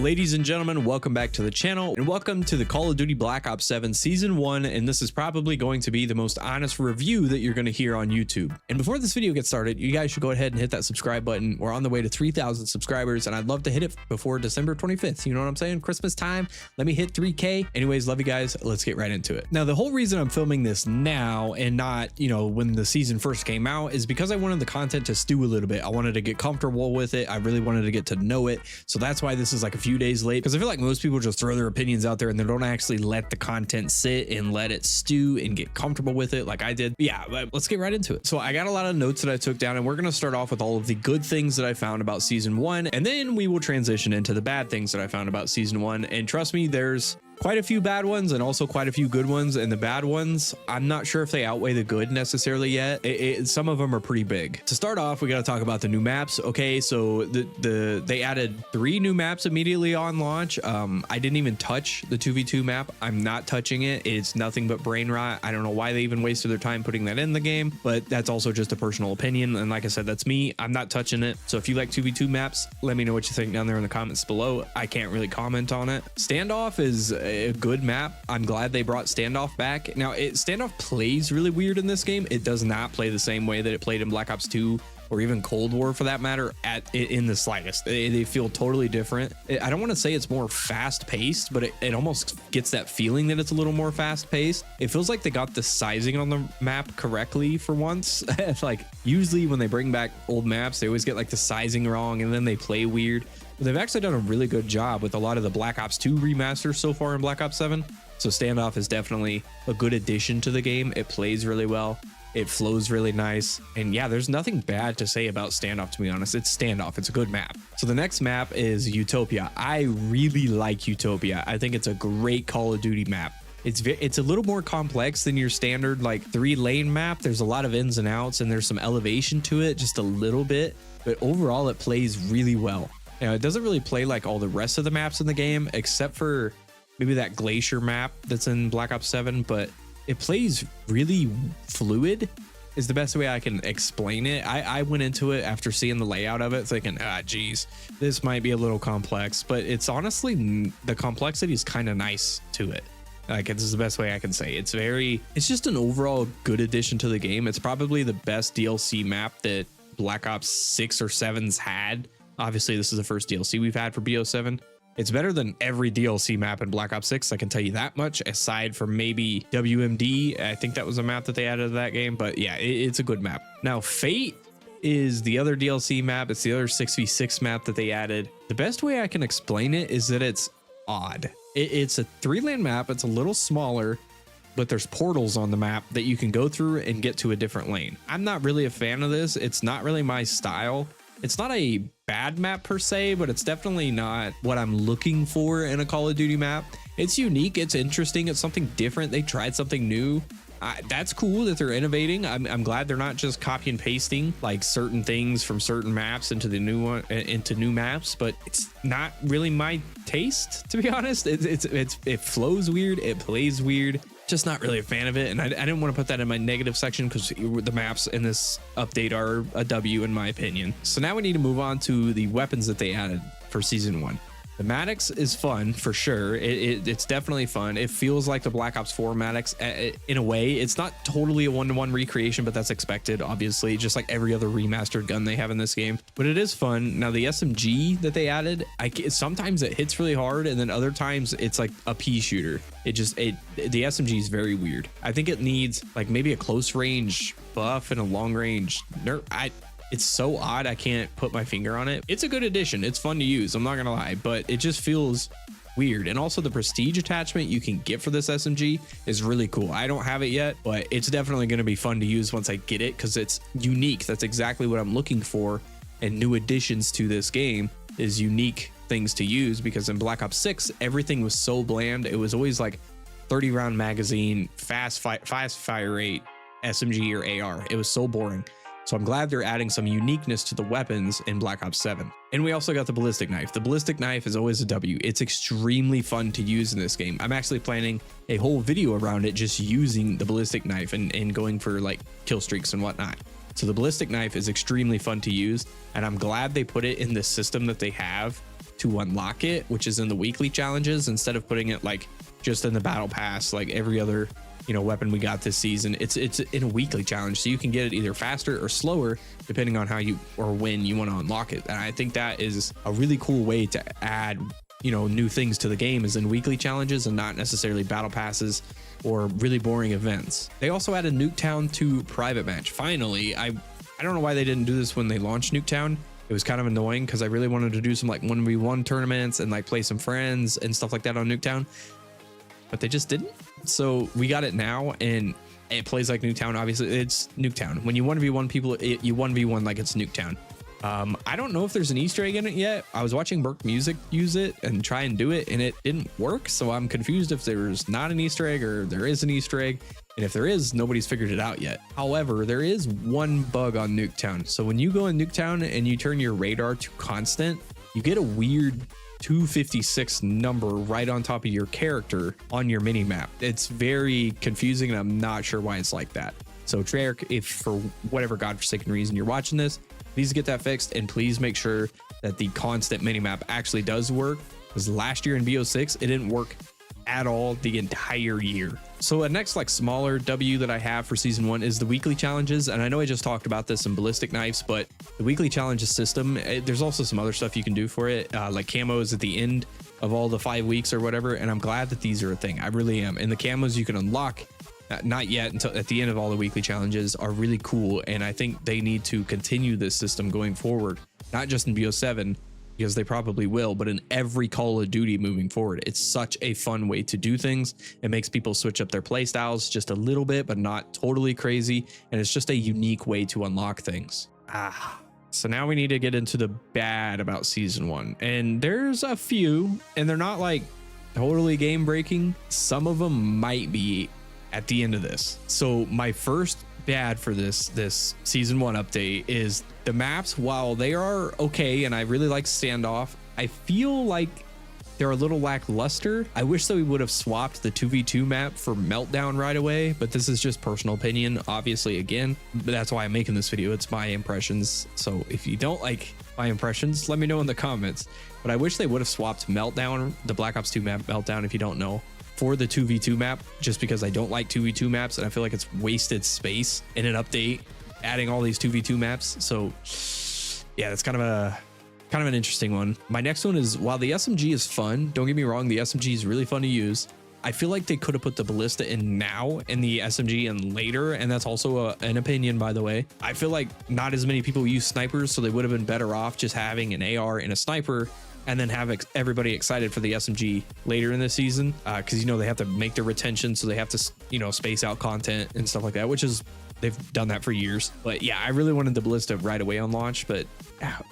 Ladies and gentlemen, welcome back to the channel and welcome to the Call of Duty Black Ops 7 Season 1, and this is probably going to be the most honest review that you're going to hear on YouTube. And before this video gets started, you guys should go ahead and hit that subscribe button. We're on the way to 3,000 subscribers and I'd love to hit it before December 25th. You know what I'm saying? Christmas time. Let me hit 3K. Anyways, love you guys. Let's get right into it. Now, the whole reason I'm filming this now and not, when the season first came out is because I wanted the content to stew a little bit. I wanted to get comfortable with it. I really wanted to get to know it. So that's why this is like a few days late, because I feel like most people just throw their opinions out there and they don't actually let the content sit and let it stew and get comfortable with it like I did. But yeah, let's get right into it. So I got a lot of notes that I took down and we're going to start off with all of the good things that I found about season 1, and then we will transition into the bad things that I found about season 1. And trust me, there's quite a few bad ones and also quite a few good ones, and the bad ones, I'm not sure if they outweigh the good necessarily yet. Some of them are pretty big. To start off, we got to talk about the new maps. Okay, so they added 3 new maps immediately on launch. I didn't even touch the 2v2 map. I'm not touching it. It's nothing but brain rot. I don't know why they even wasted their time putting that in the game, but that's also just a personal opinion, and like I said, that's me. I'm not touching it. So if you like 2v2 maps, let me know what you think down there in the comments below. I can't really comment on it. Standoff is a good map. I'm glad they brought Standoff back. Now, Standoff plays really weird in this game. It does not play the same way that it played in Black Ops 2 or even Cold War for that matter in the slightest. They feel totally different. I don't want to say it's more fast paced, but it almost gets that feeling that it's a little more fast paced. It feels like they got the sizing on the map correctly for once. Like usually when they bring back old maps, they always get like the sizing wrong and then they play weird. They've actually done a really good job with a lot of the Black Ops 2 remasters so far in Black Ops 7. So Standoff is definitely a good addition to the game. It plays really well. It flows really nice. And yeah, there's nothing bad to say about Standoff, to be honest. It's Standoff. It's a good map. So the next map is Utopia. I really like Utopia. I think it's a great Call of Duty map. It's a little more complex than your standard like 3-lane map. There's a lot of ins and outs and there's some elevation to it, just a little bit. But overall, it plays really well. It doesn't really play like all the rest of the maps in the game, except for maybe that glacier map that's in Black Ops 7, but it plays really fluid is the best way I can explain it. I went into it after seeing the layout of it thinking, geez, this might be a little complex, but it's honestly, the complexity is kind of nice to it. Like, it's the best way I can say. It's just an overall good addition to the game. It's probably the best DLC map that Black Ops 6 or 7's had. Obviously, this is the first DLC we've had for BO7. It's better than every DLC map in Black Ops 6, I can tell you that much, aside from maybe WMD. I think that was a map that they added to that game, but yeah, it's a good map. Now, Fate is the other DLC map. It's the other 6v6 map that they added. The best way I can explain it is that it's odd. It's a 3-lane map. It's a little smaller, but there's portals on the map that you can go through and get to a different lane. I'm not really a fan of this. It's not really my style. It's not a bad map per se, but it's definitely not what I'm looking for in a Call of Duty map. It's unique. It's interesting. It's something different. They tried something new. That's cool that they're innovating. I'm glad they're not just copy and pasting like certain things from certain maps into the new one, into new maps, but it's not really my taste, to be honest. It flows weird. It plays weird. Just not really a fan of it, and I didn't want to put that in my negative section because the maps in this update are a W in my opinion. So now we need to move on to the weapons that they added for season 1. The Maddox is fun for sure. It's definitely fun. It feels like the Black Ops 4 Maddox in a way. It's not totally a one-to-one recreation, but that's expected, obviously, just like every other remastered gun they have in this game. But it is fun. Now, the SMG that they added, sometimes it hits really hard, and then other times it's like a pea shooter. The SMG is very weird. I think it needs like maybe a close range buff and a long range nerf. It's so odd, I can't put my finger on it. It's a good addition. It's fun to use, I'm not gonna lie, but it just feels weird. And also the prestige attachment you can get for this SMG is really cool. I don't have it yet, but it's definitely gonna be fun to use once I get it because it's unique. That's exactly what I'm looking for. And new additions to this game is unique things to use, because in Black Ops 6, everything was so bland. It was always like 30-round magazine, fast fire rate, SMG or AR. It was so boring. So I'm glad they're adding some uniqueness to the weapons in Black Ops 7. And we also got the ballistic knife. The ballistic knife is always a W. It's extremely fun to use in this game. I'm actually planning a whole video around it, just using the ballistic knife and going for like kill streaks and whatnot. So the ballistic knife is extremely fun to use, and I'm glad they put it in the system that they have to unlock it, which is in the weekly challenges, instead of putting it like just in the battle pass like every other, you know, weapon we got this season. It's in a weekly challenge, so you can get it either faster or slower depending on how you or when you want to unlock it. And I think that is a really cool way to add, you know, new things to the game, is in weekly challenges and not necessarily battle passes or really boring events. They also added Nuketown to private match. Finally, I don't know why they didn't do this when they launched Nuketown. It was kind of annoying because I really wanted to do some like 1v1 tournaments and like play some friends and stuff like that on Nuketown, but they just didn't. So we got it now, and it plays like Nuketown. Obviously it's Nuketown. When you 1v1 people, you 1v1 like it's Nuketown. I don't know if there's an Easter egg in it yet. I was watching Burke Music use it and try and do it, and it didn't work. So I'm confused if there's not an Easter egg or there is an Easter egg. And if there is, nobody's figured it out yet. However, there is one bug on Nuketown. So when you go in Nuketown and you turn your radar to constant, you get a weird 256 number right on top of your character on your mini map. It's very confusing, and I'm not sure why it's like that. So Treyarch, if for whatever godforsaken reason you're watching this, please get that fixed, and please make sure that the constant minimap actually does work, because last year in BO6 it didn't work at all the entire year. So a next like smaller W that I have for season 1 is the weekly challenges. And I know I just talked about this in Ballistic Knives, but the weekly challenges system, there's also some other stuff you can do for it, like camos at the end of all the 5 weeks or whatever. And I'm glad that these are a thing. I really am. And the camos you can unlock, not yet until at the end of all the weekly challenges, are really cool. And I think they need to continue this system going forward, not just in BO7, because they probably will, but in every Call of Duty moving forward. It's such a fun way to do things. It makes people switch up their play styles just a little bit, but not totally crazy. And it's just a unique way to unlock things. So now we need to get into the bad about season 1. And there's a few, and they're not like totally game breaking. Some of them might be at the end of this. So my first bad for this season 1 update is the maps. While they are okay, and I really like Standoff, I feel like they're a little lackluster. I wish that we would have swapped the 2v2 map for Meltdown right away, but this is just personal opinion, obviously. Again, but that's why I'm making this video. It's my impressions. So if you don't like my impressions, let me know in the comments. But I wish they would have swapped Meltdown, the Black Ops 2 map Meltdown, if you don't know, for the 2v2 map, just because I don't like 2v2 maps and I feel like it's wasted space in an update adding all these 2v2 maps. So yeah, that's kind of an interesting one. My next one is, while the SMG is fun, don't get me wrong, the SMG is really fun to use. I feel like they could have put the ballista in now and the SMG in later, and that's also an opinion, by the way. I feel like not as many people use snipers, so they would have been better off just having an AR and a sniper, and then have everybody excited for the SMG later in the season, because you know they have to make their retention, so they have to, you know, space out content and stuff like that, which is, they've done that for years. But yeah, I really wanted the ballista right away on launch, but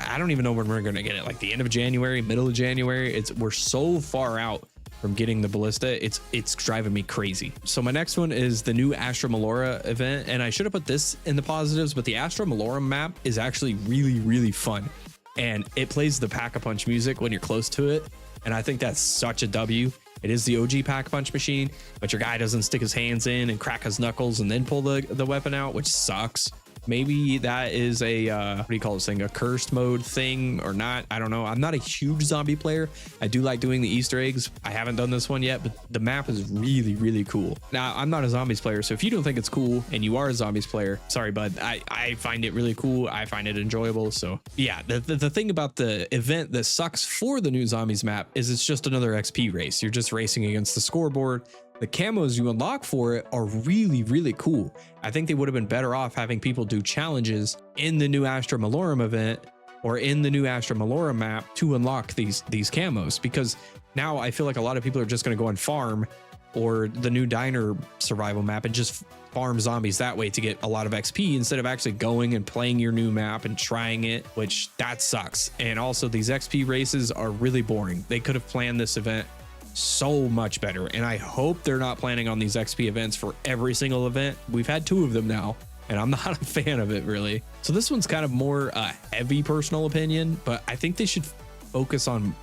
I don't even know when we're gonna get it. Like the end of January, middle of January. We're so far out from getting the ballista, it's driving me crazy. So my next one is the new Astra Melora event, and I should have put this in the positives, but the Astra Melora map is actually really fun, and it plays the Pack-a-Punch music when you're close to it, and I think that's such a W. It is the OG Pack-a-Punch machine, but your guy doesn't stick his hands in and crack his knuckles and then pull the weapon out, which sucks. Maybe that is a what do you call this thing, a cursed mode thing or not? I don't know. I'm not a huge zombie player. I do like doing the Easter eggs. I haven't done this one yet, but the map is really cool. Now, I'm not a zombies player, so if you don't think it's cool and you are a zombies player, sorry, bud. I find it really cool. I find it enjoyable. So yeah, the thing about the event that sucks for the new zombies map is it's just another XP race. You're just racing against the scoreboard. The camos you unlock for it are really cool. I think they would have been better off having people do challenges in the new Astra Malorum event or in the new Astra Malorum map to unlock these camos, because now I feel like a lot of people are just going to go and farm, or the new Diner survival map, and just farm zombies that way to get a lot of XP instead of actually going and playing your new map and trying it, which that sucks. And also these XP races are really boring. They could have planned this event so much better, and I hope they're not planning on these XP events for every single event. We've had 2 of them now, and I'm not a fan of it, really. So this one's kind of more heavy personal opinion, but I think they should focus on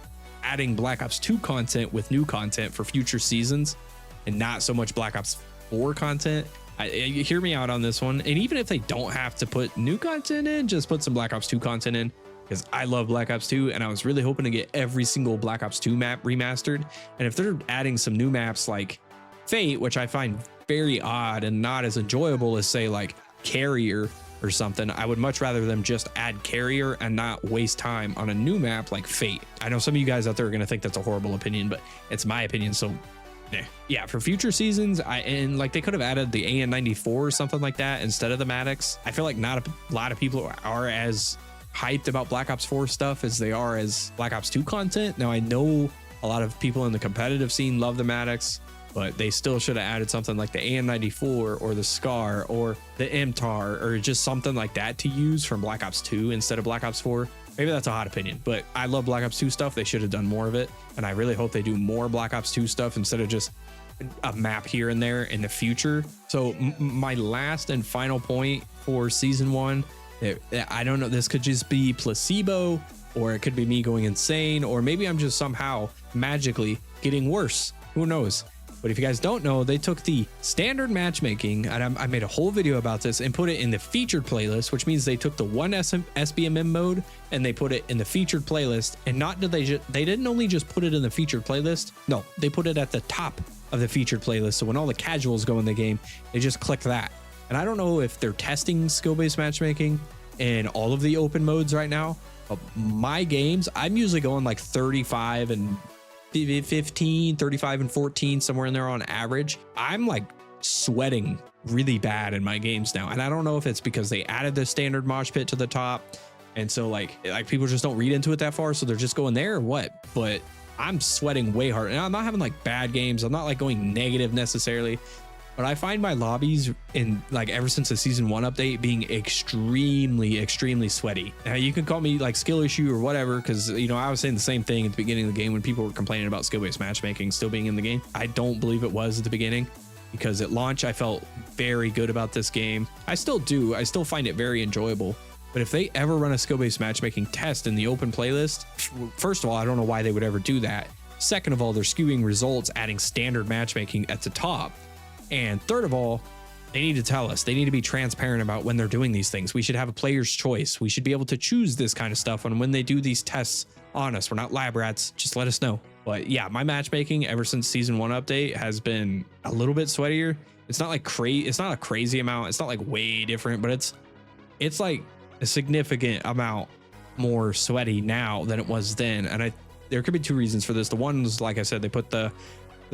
adding Black Ops 2 content with new content for future seasons, and not so much Black Ops 4 content. Hear me out on this one. And even if they don't have to put new content in, just put some Black Ops 2 content in. because I love Black Ops 2 and I was really hoping to get every single Black Ops 2 map remastered. And if they're adding some new maps like Fate, which I find very odd and not as enjoyable as say like Carrier or something, I would much rather them just add Carrier and not waste time on a new map like Fate. I know some of you guys out there are going to think that's a horrible opinion, but it's my opinion. So yeah, for future seasons, and like they could have added the AN94 or something like that instead of the Maddox. I feel like not a lot of people are as hyped about Black Ops 4 stuff as they are as Black Ops 2 content. Now I know a lot of people in the competitive scene love the Maddox, but they still should have added something like the AN94 or the SCAR or the MTAR or just something like that to use from Black Ops 2 instead of Black Ops 4. Maybe that's a hot opinion, but I love Black Ops 2 stuff. They should have done more of it. And I really hope they do more Black Ops 2 stuff instead of just a map here and there in the future. So my last and final point for season 1, I don't know, this could just be placebo, or it could be me going insane, or maybe I'm just somehow magically getting worse. Who knows? But if you guys don't know, they took the standard matchmaking, and I made a whole video about this, and put it in the featured playlist, which means they took the one SBMM mode and they put it in the featured playlist. And not did they didn't only just put it in the featured playlist. No, they put it at the top of the featured playlist. So when all the casuals go in the game, they just click that. And I don't know if they're testing skill-based matchmaking in all of the open modes right now. But my games, I'm usually going like 35 and 15, 35 and 14, somewhere in there on average. I'm like sweating really bad in my games now. And I don't know if it's because they added the standard mosh pit to the top. And so like people just don't read into it that far. So they're just going there or what? But I'm sweating way hard. And I'm not having like bad games. I'm not like going negative necessarily. But I find my lobbies in like ever since the season 1 update being extremely sweaty. Now you can call me like skill issue or whatever, because you know I was saying the same thing at the beginning of the game when people were complaining about skill-based matchmaking still being in the game. I don't believe it was at the beginning, because at launch I felt very good about this game. I still do. I still find it very enjoyable. But if they ever run a skill-based matchmaking test in the open playlist, first of all, I don't know why they would ever do that. Second of all, they're skewing results, adding standard matchmaking at the top. And third of all, they need to tell us. They need to be transparent about when they're doing these things. We should have a player's choice. We should be able to choose this kind of stuff. And when they do these tests on us, we're not lab rats. Just let us know. But yeah, my matchmaking ever since season 1 update has been a little bit sweatier. It's not like it's not a crazy amount. It's not like way different, but it's like a significant amount more sweaty now than it was then. And there could be two reasons for this. The one's, like I said, they put the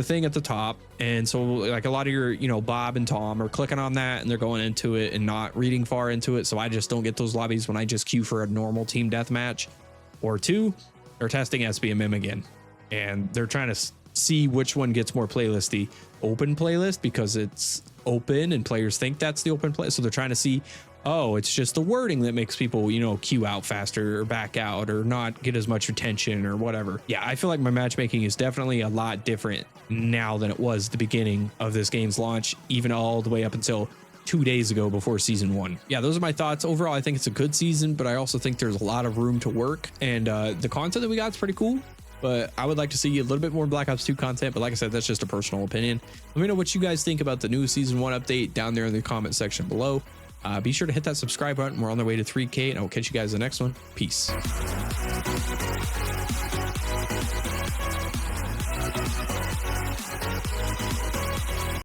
thing at the top, and so like a lot of your Bob and Tom are clicking on that and they're going into it and not reading far into it. So I just don't get those lobbies when I just queue for a normal team deathmatch. Or two, they're testing SBMM again, and they're trying to see which one gets more playlist, the open playlist, because it's open and players think that's the open play. So they're trying to see, oh, it's just the wording that makes people, queue out faster or back out or not get as much attention or whatever. Yeah, I feel like my matchmaking is definitely a lot different now than it was at the beginning of this game's launch, even all the way up until 2 days ago before season 1. Yeah, those are my thoughts. Overall, I think it's a good season, but I also think there's a lot of room to work, and the content that we got is pretty cool. But I would like to see a little bit more Black Ops 2 content. But like I said, that's just a personal opinion. Let me know what you guys think about the new season 1 update down there in the comment section below. Be sure to hit that subscribe button. We're on the way to 3K, and I will catch you guys in the next one. Peace.